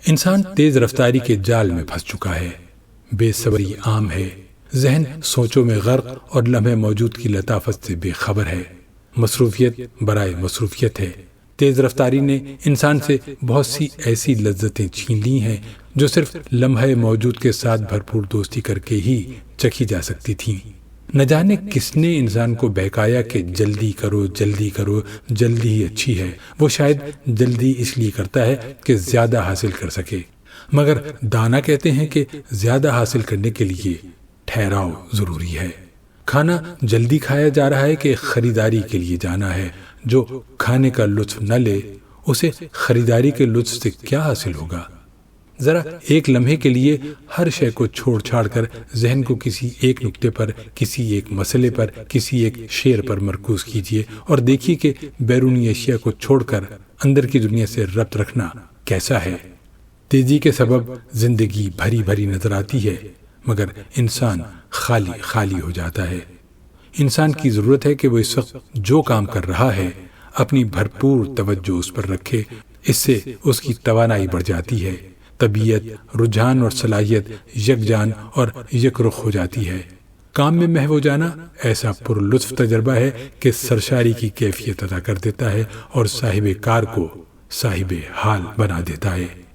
انسان تیز رفتاری کے جال میں پھنس چکا ہے، بے صبری عام ہے، ذہن سوچوں میں غرق اور لمحے موجود کی لطافت سے بے خبر ہے، مصروفیت برائے مصروفیت ہے۔ تیز رفتاری نے انسان سے بہت سی ایسی لذتیں چھین لی ہیں جو صرف لمحے موجود کے ساتھ بھرپور دوستی کر کے ہی چکھی جا سکتی تھیں۔ نہ جانے کس نے انسان کو بہکایا کہ جلدی کرو جلدی کرو، جلدی ہی اچھی ہے۔ وہ شاید جلدی اس لیے کرتا ہے کہ زیادہ حاصل کر سکے، مگر دانا کہتے ہیں کہ زیادہ حاصل کرنے کے لیے ٹھہراؤ ضروری ہے۔ کھانا جلدی کھایا جا رہا ہے کہ خریداری کے لیے جانا ہے۔ جو کھانے کا لطف نہ لے اسے خریداری کے لطف سے کیا حاصل ہوگا؟ ذرا ایک لمحے کے لیے ہر شے کو چھوڑ چھاڑ کر ذہن کو کسی ایک نقطے پر، کسی ایک مسئلے پر، کسی ایک شعر پر مرکوز کیجیے اور دیکھیے کہ بیرونی اشیاء کو چھوڑ کر اندر کی دنیا سے ربط رکھنا کیسا ہے۔ تیزی کے سبب زندگی بھری بھری نظر آتی ہے، مگر انسان خالی خالی ہو جاتا ہے۔ انسان کی ضرورت ہے کہ وہ اس وقت جو کام کر رہا ہے اپنی بھرپور توجہ اس پر رکھے، اس سے اس کی توانائی بڑھ جاتی ہے، طبیعت، رجحان اور صلاحیت یکجان اور یک رخ ہو جاتی ہے۔ کام میں محو ہو جانا ایسا پر لطف تجربہ ہے کہ سرشاری کی کیفیت ادا کر دیتا ہے اور صاحب کار کو صاحب حال بنا دیتا ہے۔